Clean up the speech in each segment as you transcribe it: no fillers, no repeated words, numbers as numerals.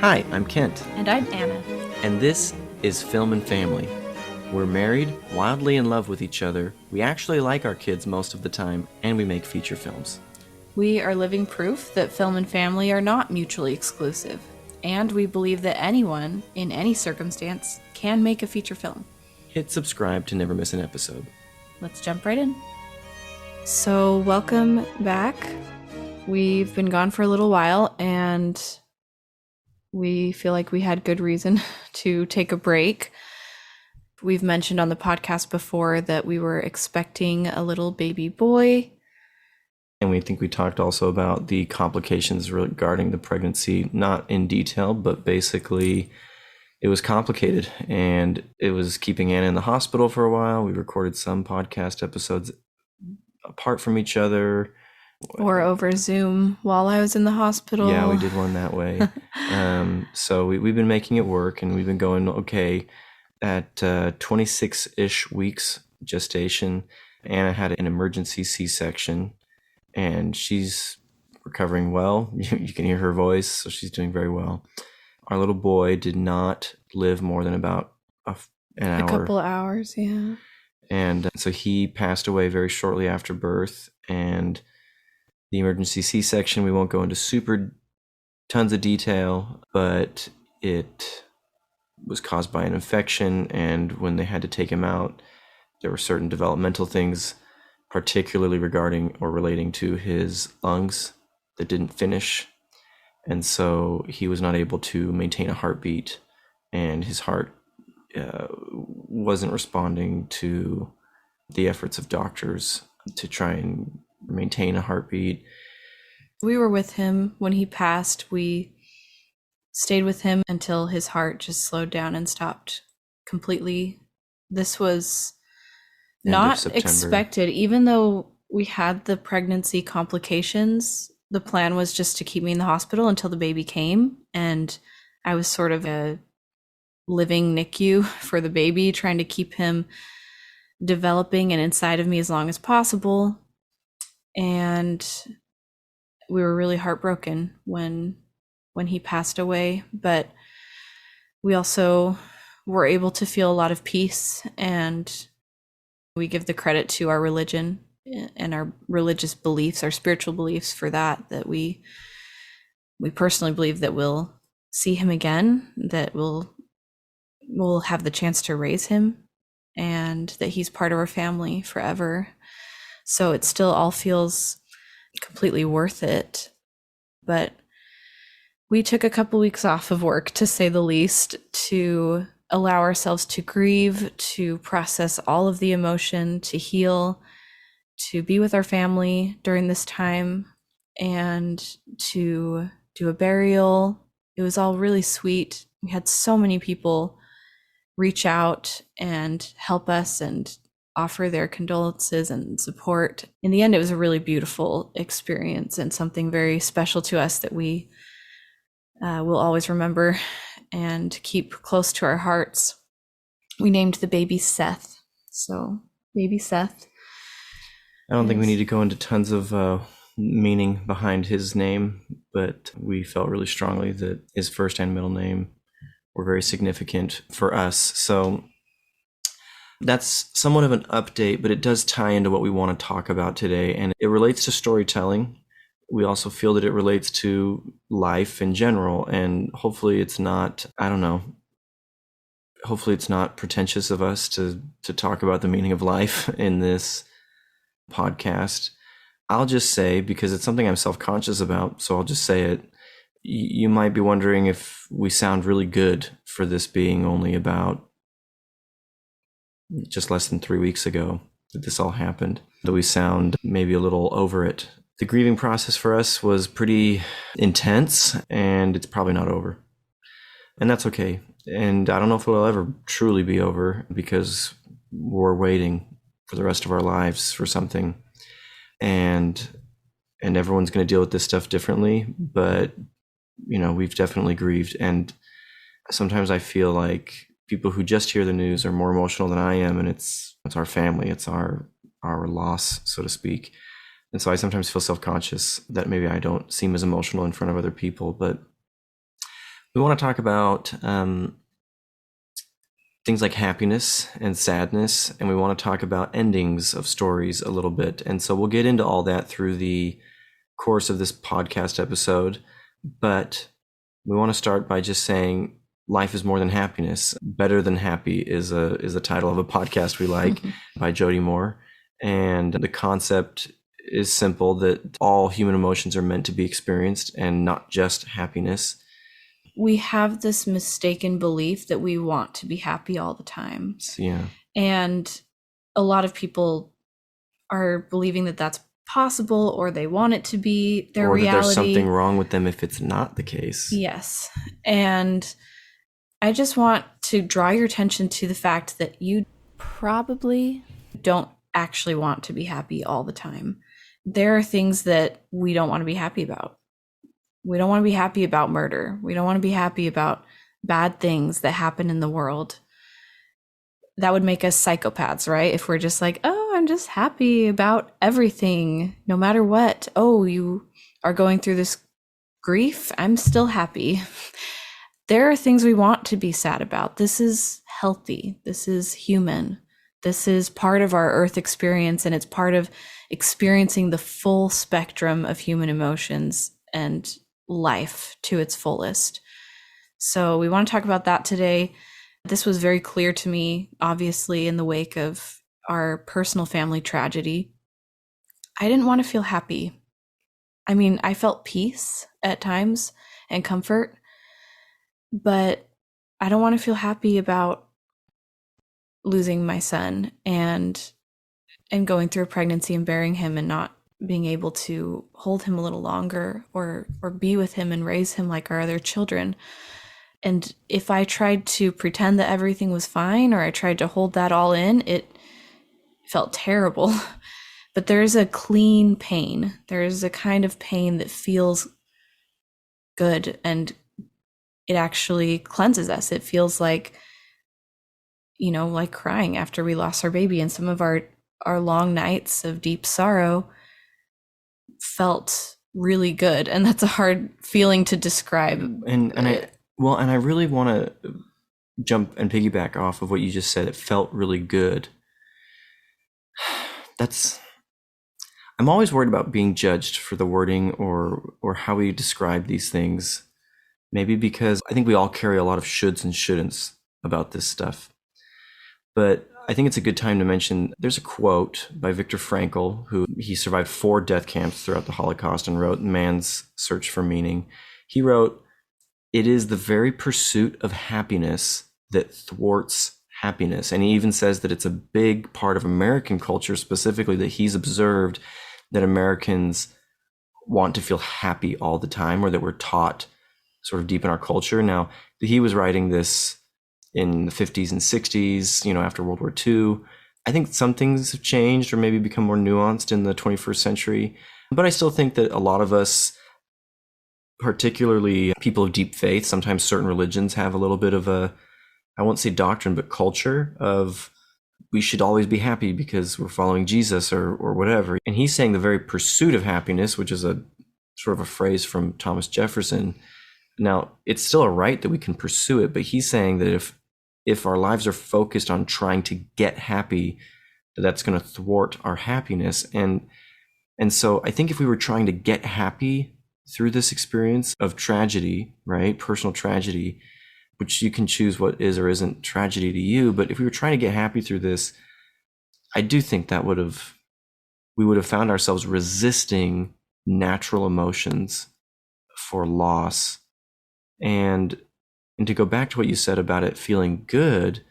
Hi, I'm Kent, And I'm Anna. and this is Film and Family. We're married, wildly in love with each other, we actually like our kids most of the time, and we make feature films. We are living proof that film and family are not mutually exclusive, and we believe that anyone, in any circumstance, can make a feature film. Hit subscribe to never miss an episode. Let's jump right in. So, welcome back. We've been gone for a little while, and we feel like we had good reason to take a break. We've mentioned on the podcast before that we were expecting a little baby boy. And we think we talked also about the complications regarding the pregnancy, not in detail, but basically it was complicated and it was keeping Anna in the hospital for a while. We recorded some podcast episodes apart from each other. Or over Zoom while I was in the hospital. Yeah, we did one that way. So we've been making it work, and we've been going okay. At 26-ish weeks gestation, Anna had an emergency C-section, and she's recovering well. You can hear her voice, so she's doing very well. Our little boy did not live more than about an hour. A couple hours, yeah. And so he passed away very shortly after birth, and the emergency C-section, we won't go into tons of detail, but it was caused by an infection, and when they had to take him out, there were certain developmental things, particularly regarding or relating to his lungs, that didn't finish, and so he was not able to maintain a heartbeat, and his heart wasn't responding to the efforts of doctors to try and maintain a heartbeat. We were with him when he passed. We stayed with him until his heart just slowed down and stopped completely. This was not expected. Even though we had the pregnancy complications, the plan was just to keep me in the hospital until the baby came. And I was sort of a living NICU for the baby, trying to keep him developing and inside of me as long as possible. And we were really heartbroken when he passed away, but we also were able to feel a lot of peace, and we give the credit to our religion and our religious beliefs, our spiritual beliefs for that we personally believe that we'll see him again, that we'll have the chance to raise him, and that he's part of our family forever. So it still all feels completely worth it. But we took a couple weeks off of work, to say the least, to allow ourselves to grieve, to process all of the emotion, to heal, to be with our family during this time, and to do a burial. It was all really sweet. We had so many people reach out and help us and offer their condolences and support. In the end, it was a really beautiful experience and something very special to us that we will always remember and keep close to our hearts. We named the baby Seth. So, baby Seth. I don't think we need to go into tons of meaning behind his name, but we felt really strongly that his first and middle name were very significant for us. So that's somewhat of an update, but it does tie into what we want to talk about today, and it relates to storytelling. We also feel that it relates to life in general, and hopefully it's not, hopefully it's not pretentious of us to talk about the meaning of life in this podcast. I'll just say, because it's something I'm self-conscious about, so I'll just say it. You might be wondering if we sound really good for this being only about just less than 3 weeks ago that this all happened, that we sound maybe a little over it. The grieving process for us was pretty intense, and it's probably not over. And that's okay. And I don't know if it'll ever truly be over, because we're waiting for the rest of our lives for something. And everyone's going to deal with this stuff differently, but we've definitely grieved. And sometimes I feel like people who just hear the news are more emotional than I am, and it's our family, it's our loss, so to speak. And so I sometimes feel self-conscious that maybe I don't seem as emotional in front of other people, but We want to talk about things like happiness and sadness, and we want to talk about endings of stories a little bit. And so we'll get into all that through the course of this podcast episode. But we want to start by just saying life is more than happiness. Better Than Happy is a title of a podcast we like by Jody Moore. And the concept is simple, that all human emotions are meant to be experienced and not just happiness. We have this mistaken belief that we want to be happy all the time. Yeah. And a lot of people are believing that that's possible, or they want it to be their reality. Or that there's something wrong with them if it's not the case. Yes. And I just want to draw your attention to the fact that you probably don't actually want to be happy all the time. There are things that we don't want to be happy about. We don't want to be happy about murder. We don't want to be happy about bad things that happen in the world. That would make us psychopaths, right? If we're just like, oh, I'm just happy about everything, no matter what. Oh, you are going through this grief. I'm still happy. There are things we want to be sad about. This is healthy. This is human. This is part of our earth experience, and it's part of experiencing the full spectrum of human emotions and life to its fullest. So we want to talk about that today. This was very clear to me, obviously, in the wake of our personal family tragedy. I didn't want to feel happy. I mean, I felt peace at times and comfort, but I don't want to feel happy about losing my son and going through a pregnancy and bearing him and not being able to hold him a little longer or be with him and raise him like our other children. And if I tried to pretend that everything was fine, or I tried to hold that all in, it felt terrible. But there is a clean pain. There is a kind of pain that feels good, and it actually cleanses us. It feels like, like crying after we lost our baby. And some of our long nights of deep sorrow felt really good, and that's a hard feeling to describe. And I really want to jump and piggyback off of what you just said. It felt really good. I'm always worried about being judged for the wording or how we describe these things. Maybe because I think we all carry a lot of shoulds and shouldn'ts about this stuff. But I think it's a good time to mention, there's a quote by Viktor Frankl, who he survived 4 death camps throughout the Holocaust and wrote Man's Search for Meaning. He wrote, "It is the very pursuit of happiness that thwarts happiness." And he even says that it's a big part of American culture, specifically, that he's observed that Americans want to feel happy all the time, or that we're taught sort of deep in our culture. Now, he was writing this in the 50s and 60s, after World War II. I think some things have changed or maybe become more nuanced in the 21st century. But I still think that a lot of us, particularly people of deep faith, sometimes certain religions have a little bit of a, I won't say doctrine, but culture of we should always be happy because we're following Jesus or whatever. And he's saying the very pursuit of happiness, which is a sort of a phrase from Thomas Jefferson. Now, it's still a right that we can pursue it, but he's saying that if our lives are focused on trying to get happy, that's going to thwart our happiness. And so I think if we were trying to get happy through this experience of tragedy, right, personal tragedy, which you can choose what is or isn't tragedy to you, but if we were trying to get happy through this, I do think that we would have found ourselves resisting natural emotions for loss. And to go back to what you said about it feeling good,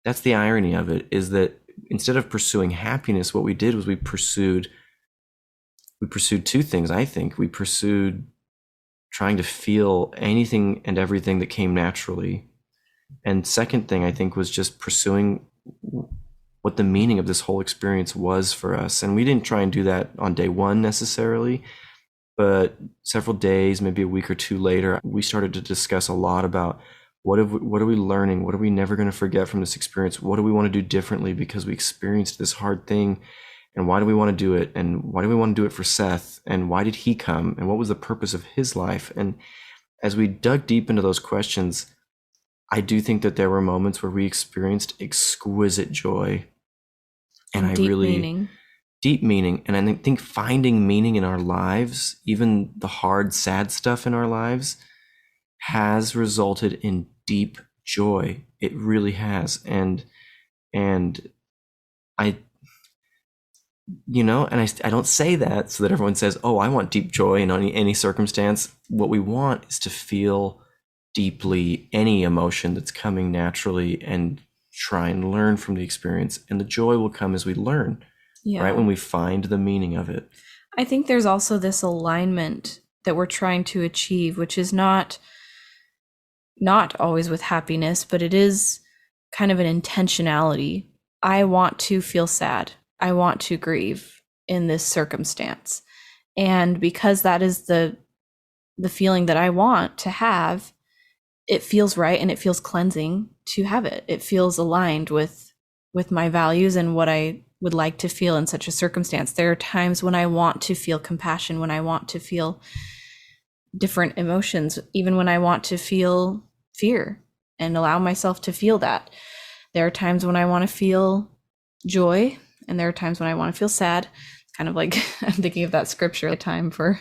that's the irony of it, is that instead of pursuing happiness, what we did was we pursued 2 things, I think. We pursued trying to feel anything and everything that came naturally. And second thing, I think, was just pursuing what the meaning of this whole experience was for us. And we didn't try and do that on day 1 necessarily. But several days, maybe a week or 2 later, we started to discuss a lot about what are we learning? What are we never going to forget from this experience? What do we want to do differently because we experienced this hard thing? And why do we want to do it? And why do we want to do it for Seth? And why did he come? And what was the purpose of his life? And as we dug deep into those questions, I do think that there were moments where we experienced exquisite joy. And deep meaning. Deep meaning. And I think finding meaning in our lives, even the hard, sad stuff in our lives, has resulted in deep joy. It really has. And I, I don't say that so that everyone says, oh, I want deep joy in any circumstance. What we want is to feel deeply any emotion that's coming naturally and try and learn from the experience. And the joy will come as we learn, right? When we find the meaning of it. I think there's also this alignment that we're trying to achieve, which is not always with happiness, but it is kind of an intentionality. I want to feel sad. I want to grieve in this circumstance. And because that is the feeling that I want to have, it feels right and it feels cleansing to have it. It feels aligned with my values and what I would like to feel in such a circumstance. There are times when I want to feel compassion, when I want to feel different emotions, even when I want to feel fear and allow myself to feel that. There are times when I want to feel joy, and there are times when I want to feel sad. It's kind of like I'm thinking of that scripture, a time for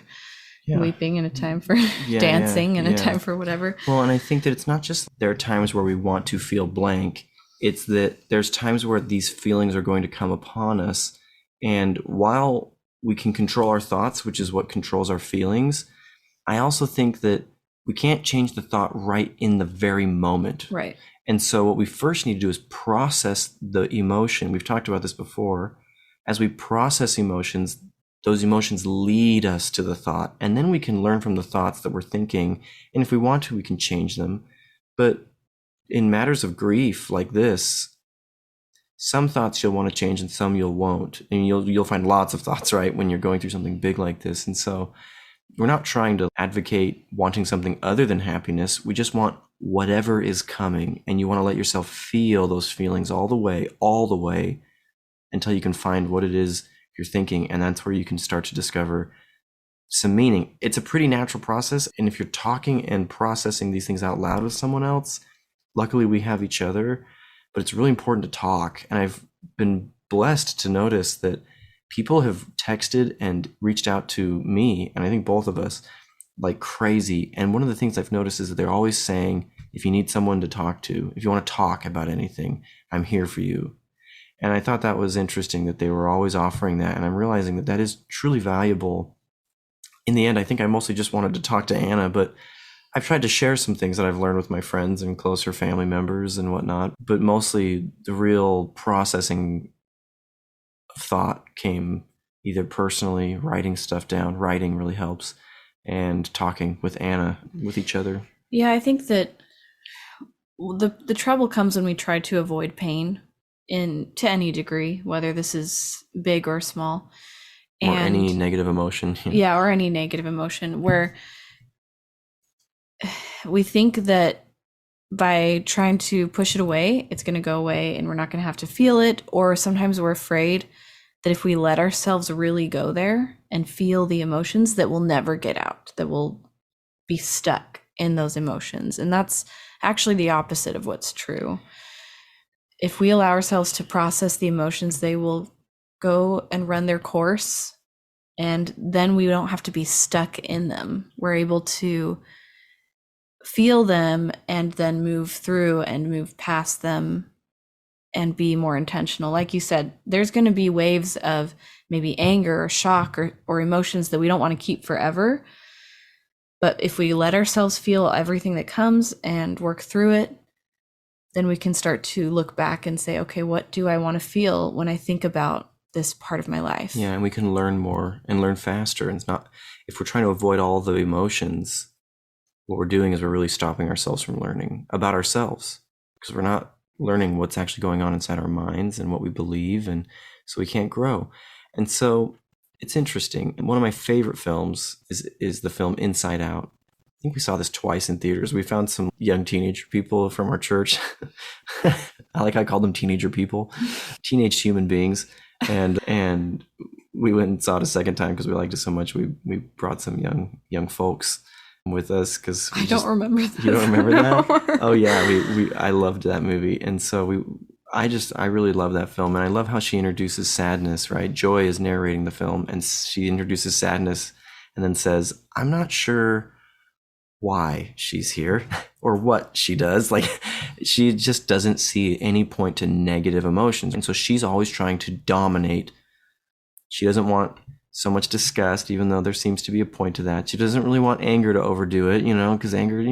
weeping and a time for dancing and a time for whatever. Well, and I think that it's not just there are times where we want to feel blank. It's that there's times where these feelings are going to come upon us. And while we can control our thoughts, which is what controls our feelings, I also think that we can't change the thought right in the very moment. Right. And so what we first need to do is process the emotion. We've talked about this before. As we process emotions, those emotions lead us to the thought. And then we can learn from the thoughts that we're thinking. And if we want to, we can change them. But in matters of grief like this, some thoughts you'll want to change and some you'll won't. And you'll find lots of thoughts, right, when you're going through something big like this. And so we're not trying to advocate wanting something other than happiness. We just want whatever is coming. And you want to let yourself feel those feelings all the way until you can find what it is you're thinking. And that's where you can start to discover some meaning. It's a pretty natural process. And if you're talking and processing these things out loud with someone else, luckily we have each other, but it's really important to talk. And I've been blessed to notice that people have texted and reached out to me, and I think both of us, like crazy. And one of the things I've noticed is that they're always saying, if you need someone to talk to, if you want to talk about anything, I'm here for you. And I thought that was interesting that they were always offering that. And I'm realizing that that is truly valuable. In the end, I think I mostly just wanted to talk to Anna, but I've tried to share some things that I've learned with my friends and closer family members and whatnot. But mostly the real processing of thought came either personally, writing stuff down. Writing really helps. And talking with Anna, with each other. Yeah, I think that the trouble comes when we try to avoid pain to any degree, whether this is big or small. Or any negative emotion. Yeah, or any negative emotion, where we think that by trying to push it away, it's going to go away and we're not going to have to feel it. Or sometimes we're afraid that if we let ourselves really go there and feel the emotions, that we'll never get out, that we'll be stuck in those emotions. And that's actually the opposite of what's true. If we allow ourselves to process the emotions, they will go and run their course, and then we don't have to be stuck in them. We're able to feel them and then move through and move past them and be more intentional. Like you said, there's going to be waves of maybe anger or shock or emotions that we don't want to keep forever. But if we let ourselves feel everything that comes and work through it, then we can start to look back and say, okay, what do I want to feel when I think about this part of my life? Yeah, and we can learn more and learn faster. And it's not, if we're trying to avoid all the emotions, what we're doing is we're really stopping ourselves from learning about ourselves, because we're not learning what's actually going on inside our minds and what we believe. And so we can't grow. And so it's interesting. One of my favorite films is the film Inside Out. I think we saw this twice in theaters. We found some young teenage people from our church. I call them teenager people, teenage human beings. And we went and saw it a second time because we liked it so much. We brought some young folks with us because I don't remember that. You don't remember that? Oh yeah, I loved that movie, and so I really love that film, and I love how she introduces sadness. Right, Joy is narrating the film, and she introduces sadness, and then says, "I'm not sure why she's here or what she does." Like, she just doesn't see any point to negative emotions, and so she's always trying to dominate. She doesn't want so much disgust, even though there seems to be a point to that. She doesn't really want anger to overdo it, because anger,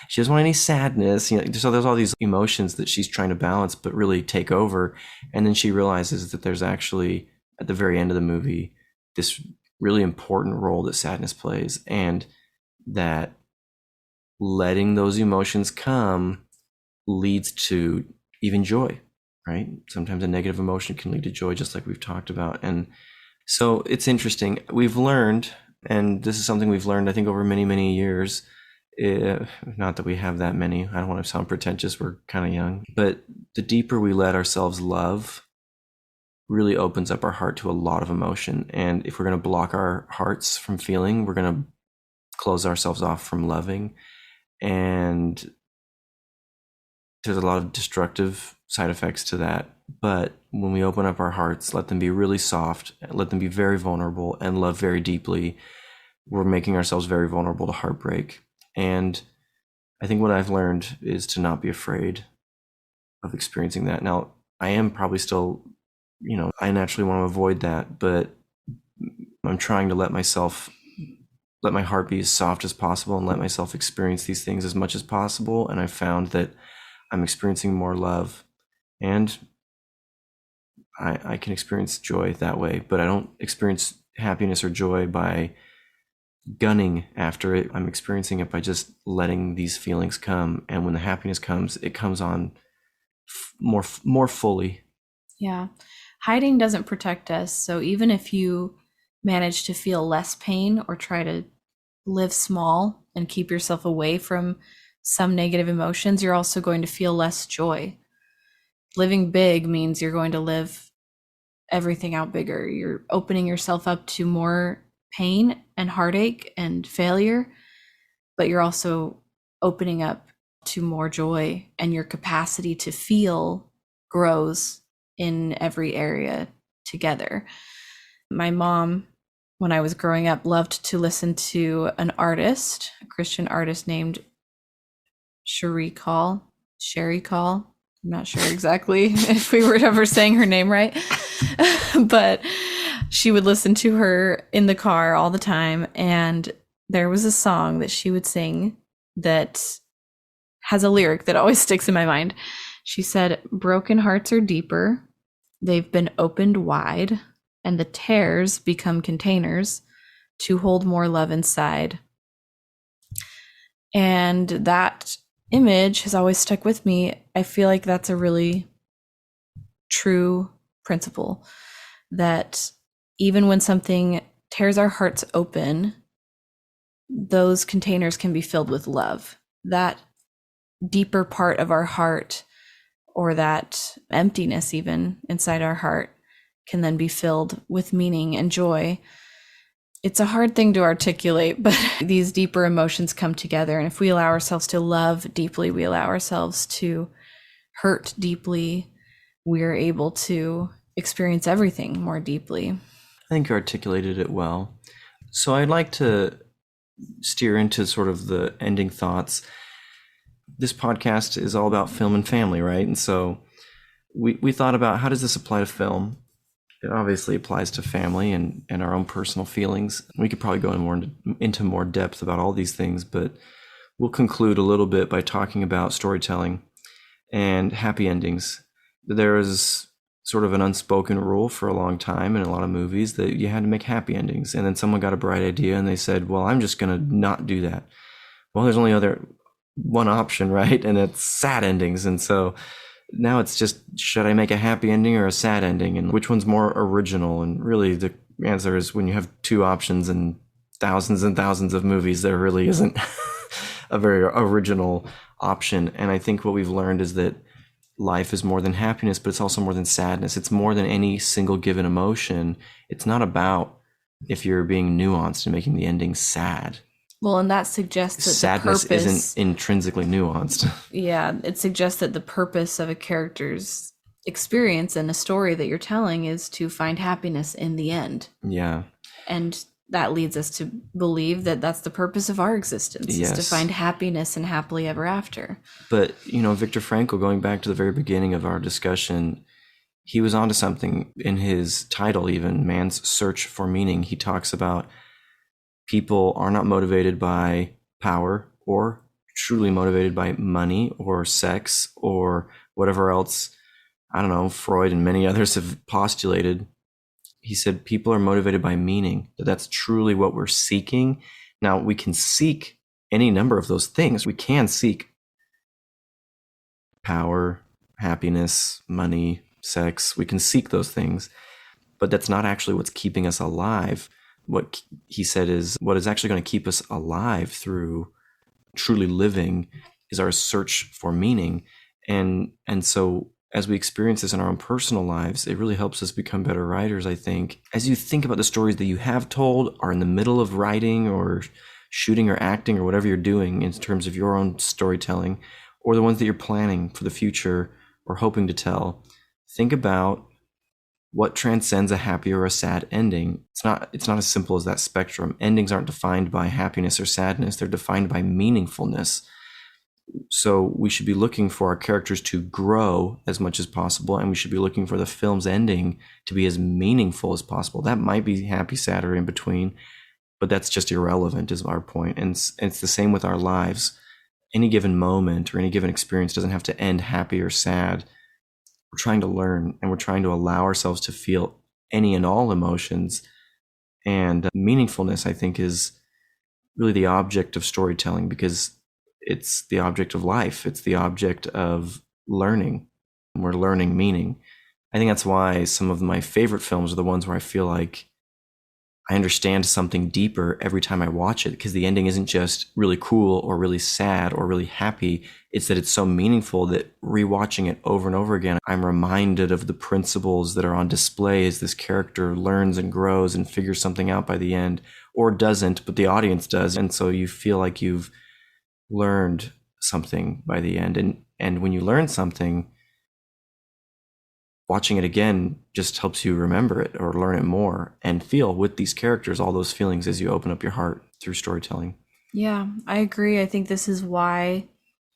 she doesn't want any sadness, so there's all these emotions that she's trying to balance, but really take over. And then she realizes that there's actually, at the very end of the movie, this really important role that sadness plays, and that letting those emotions come leads to even joy, right? Sometimes a negative emotion can lead to joy, just like we've talked about. And so it's interesting. We've learned, and this is something we've learned, I think, over many, many years. Not that we have that many. I don't want to sound pretentious. We're kind of young. But the deeper we let ourselves love really opens up our heart to a lot of emotion. And if we're going to block our hearts from feeling, we're going to close ourselves off from loving. And there's a lot of destructive side effects to that. But when we open up our hearts, let them be really soft, let them be very vulnerable, and love very deeply, we're making ourselves very vulnerable to heartbreak. And I think what I've learned is to not be afraid of experiencing that. Now, I am probably still, I naturally want to avoid that, but I'm trying to let my heart be as soft as possible and let myself experience these things as much as possible. And I've found that I'm experiencing more love, and I can experience joy that way, but I don't experience happiness or joy by gunning after it. I'm experiencing it by just letting these feelings come. And when the happiness comes, it comes on more fully. Yeah. Hiding doesn't protect us. So even if you manage to feel less pain or try to live small and keep yourself away from some negative emotions, you're also going to feel less joy. Living big means you're going to live everything out bigger. You're opening yourself up to more pain and heartache and failure, but you're also opening up to more joy, and your capacity to feel grows in every area together. My mom, when I was growing up, loved to listen to an artist, a Christian artist named Sherry Call. I'm not sure exactly if we were ever saying her name right, but she would listen to her in the car all the time. And there was a song that she would sing that has a lyric that always sticks in my mind. She said, "Broken hearts are deeper. They've been opened wide, and the tears become containers to hold more love inside." And that image has always stuck with me. I feel like that's a really true principle, that even when something tears our hearts open, those containers can be filled with love. That deeper part of our heart, or that emptiness even inside our heart, can then be filled with meaning and joy. It's a hard thing to articulate, but these deeper emotions come together. And if we allow ourselves to love deeply, we allow ourselves to hurt deeply, we're able to experience everything more deeply. I think you articulated it well. So I'd like to steer into sort of the ending thoughts. This podcast is all about film and family, right? And so we thought about, how does this apply to film? It obviously applies to family and our own personal feelings. We could probably go into more depth about all these things, but we'll conclude a little bit by talking about storytelling and happy endings. There is sort of an unspoken rule for a long time in a lot of movies that you had to make happy endings. And then someone got a bright idea and they said, well, I'm just going to not do that. Well, there's only one option, right? And it's sad endings. And so now it's just, should I make a happy ending or a sad ending? And which one's more original? And really the answer is, when you have two options in thousands and thousands of movies, there really isn't a very original option. And I think what we've learned is that life is more than happiness, but it's also more than sadness. It's more than any single given emotion. It's not about if you're being nuanced and making the ending sad. Well, and that suggests that Sadness the purpose isn't intrinsically nuanced. Yeah, it suggests that the purpose of a character's experience in a story that you're telling is to find happiness in the end. Yeah. And that leads us to believe that that's the purpose of our existence, is to find happiness and happily ever after. But, Viktor Frankl, going back to the very beginning of our discussion, he was onto something in his title, even, Man's Search for Meaning. He talks about people are not motivated by power or truly motivated by money or sex or whatever else, I don't know, Freud and many others have postulated. He said people are motivated by meaning, that's truly what we're seeking. Now, we can seek any number of those things. We can seek power, happiness, money, sex. We can seek those things, but that's not actually what's keeping us alive. What he said is what is actually going to keep us alive through truly living is our search for meaning. And so as we experience this in our own personal lives, it really helps us become better writers, I think. As you think about the stories that you have told, are in the middle of writing or shooting or acting or whatever you're doing in terms of your own storytelling, or the ones that you're planning for the future or hoping to tell, think about what transcends a happy or a sad ending. It's not as simple as that spectrum. Endings aren't defined by happiness or sadness. They're defined by meaningfulness. So we should be looking for our characters to grow as much as possible, and we should be looking for the film's ending to be as meaningful as possible. That might be happy, sad, or in between, but that's just irrelevant, is our point. And it's the same with our lives. Any given moment or any given experience doesn't have to end happy or sad. We're trying to learn, and we're trying to allow ourselves to feel any and all emotions. And meaningfulness, I think, is really the object of storytelling, because it's the object of life. It's the object of learning. We're learning meaning. I think that's why some of my favorite films are the ones where I feel like I understand something deeper every time I watch it, because the ending isn't just really cool or really sad or really happy. It's that it's so meaningful that rewatching it over and over again, I'm reminded of the principles that are on display as this character learns and grows and figures something out by the end, or doesn't, but the audience does. And so you feel like you've learned something by the end. And when you learn something, watching it again just helps you remember it or learn it more and feel with these characters all those feelings as you open up your heart through storytelling. Yeah, I agree. I think this is why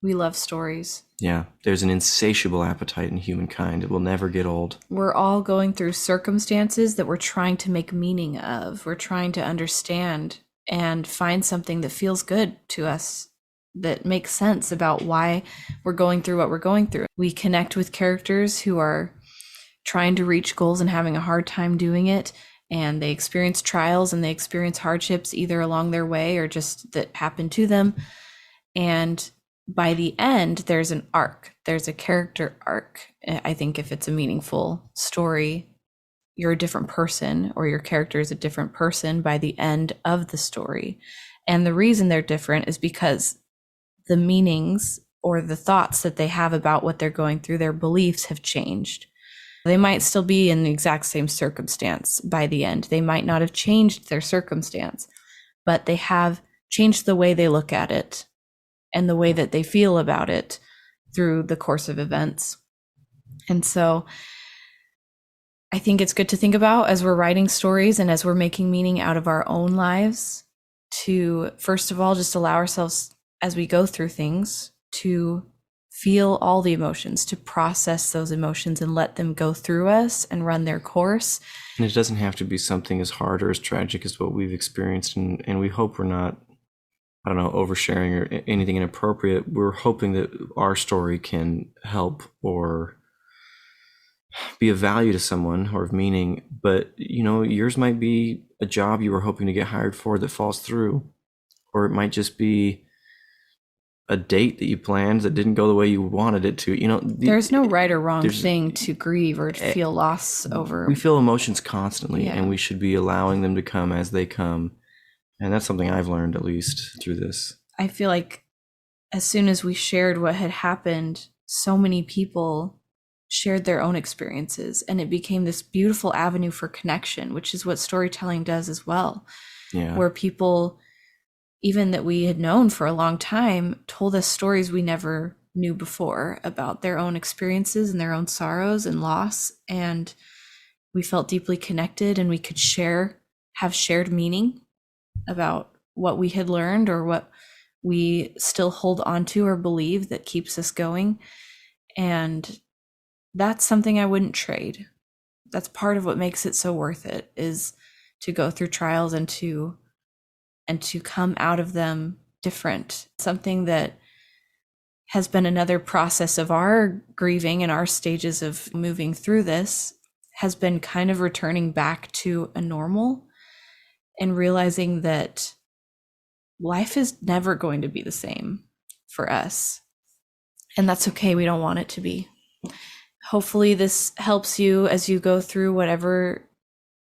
we love stories. Yeah, there's an insatiable appetite in humankind. It will never get old. We're all going through circumstances that we're trying to make meaning of. We're trying to understand and find something that feels good to us, that makes sense about why we're going through what we're going through. We connect with characters who are trying to reach goals and having a hard time doing it, and they experience trials and they experience hardships either along their way or just that happen to them. And by the end, there's an arc. There's a character arc. I think if it's a meaningful story, you're a different person, or your character is a different person by the end of the story. And the reason they're different is because the meanings or the thoughts that they have about what they're going through, their beliefs have changed. They might still be in the exact same circumstance by the end. They might not have changed their circumstance, but they have changed the way they look at it and the way that they feel about it through the course of events. And so I think it's good to think about as we're writing stories and as we're making meaning out of our own lives, to first of all, just allow ourselves as we go through things to feel all the emotions, to process those emotions and let them go through us and run their course. And it doesn't have to be something as hard or as tragic as what we've experienced. And we hope we're not, I don't know, oversharing or anything inappropriate. We're hoping that our story can help or be of value to someone or of meaning. But, yours might be a job you were hoping to get hired for that falls through, or it might just be a date that you planned that didn't go the way you wanted it to. There's no right or wrong thing to grieve or to feel loss over. We feel emotions constantly, Yeah. and we should be allowing them to come as they come. And that's something I've learned, at least through this. I feel like as soon as we shared what had happened, so many people shared their own experiences, and it became this beautiful avenue for connection, which is what storytelling does as well. Yeah. Where people even that we had known for a long time, told us stories we never knew before about their own experiences and their own sorrows and loss. And we felt deeply connected, and we could have shared meaning about what we had learned or what we still hold on to or believe that keeps us going. And that's something I wouldn't trade. That's part of what makes it so worth it, is to go through trials and to come out of them different. Something that has been another process of our grieving and our stages of moving through this has been kind of returning back to a normal and realizing that life is never going to be the same for us. And that's okay. We don't want it to be. Hopefully this helps you as you go through whatever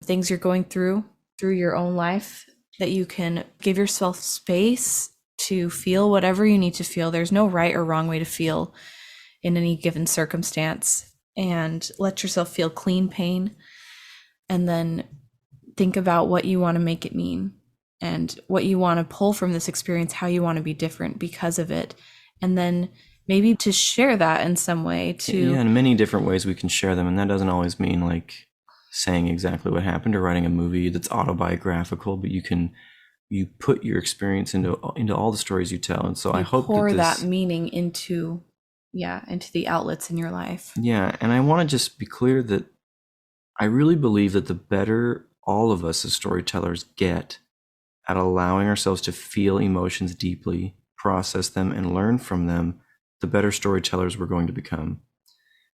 things you're going through your own life, that you can give yourself space to feel whatever you need to feel. There's no right or wrong way to feel in any given circumstance, and let yourself feel clean pain, and then think about what you want to make it mean and what you want to pull from this experience, how you want to be different because of it. And then maybe to share that in some way too. Yeah, in many different ways we can share them. And that doesn't always mean like saying exactly what happened or writing a movie that's autobiographical, but you put your experience into all the stories you tell. And so I hope pour that meaning into the outlets in your life. Yeah. And I want to just be clear that I really believe that the better all of us as storytellers get at allowing ourselves to feel emotions deeply, process them, and learn from them, the better storytellers we're going to become.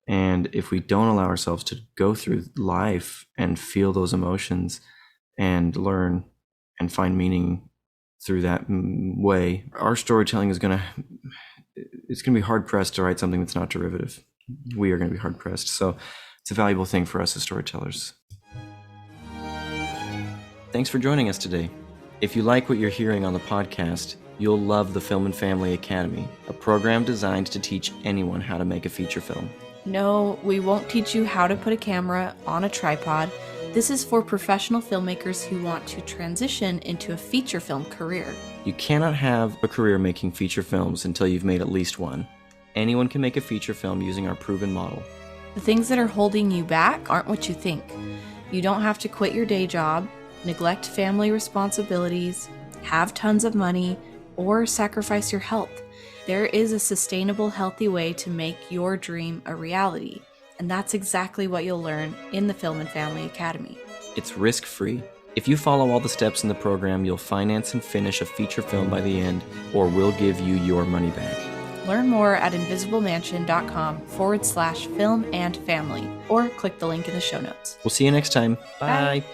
And if we don't allow ourselves to go through life and feel those emotions and learn and find meaning through that way, our storytelling is going to be hard pressed to write something that's not derivative. We are going to be hard pressed. So it's a valuable thing for us as storytellers. Thanks for joining us today. If you like what you're hearing on the podcast, you'll love the Film and Family Academy, a program designed to teach anyone how to make a feature film. No, we won't teach you how to put a camera on a tripod. This is for professional filmmakers who want to transition into a feature film career. You cannot have a career making feature films until you've made at least one. Anyone can make a feature film using our proven model. The things that are holding you back aren't what you think. You don't have to quit your day job, neglect family responsibilities, have tons of money, or sacrifice your health. There is a sustainable, healthy way to make your dream a reality, and that's exactly what you'll learn in the Film and Family Academy. It's risk-free. If you follow all the steps in the program, you'll finance and finish a feature film by the end, or we'll give you your money back. Learn more at invisiblemansion.com/film and family, or click the link in the show notes. We'll see you next time. Bye. Bye.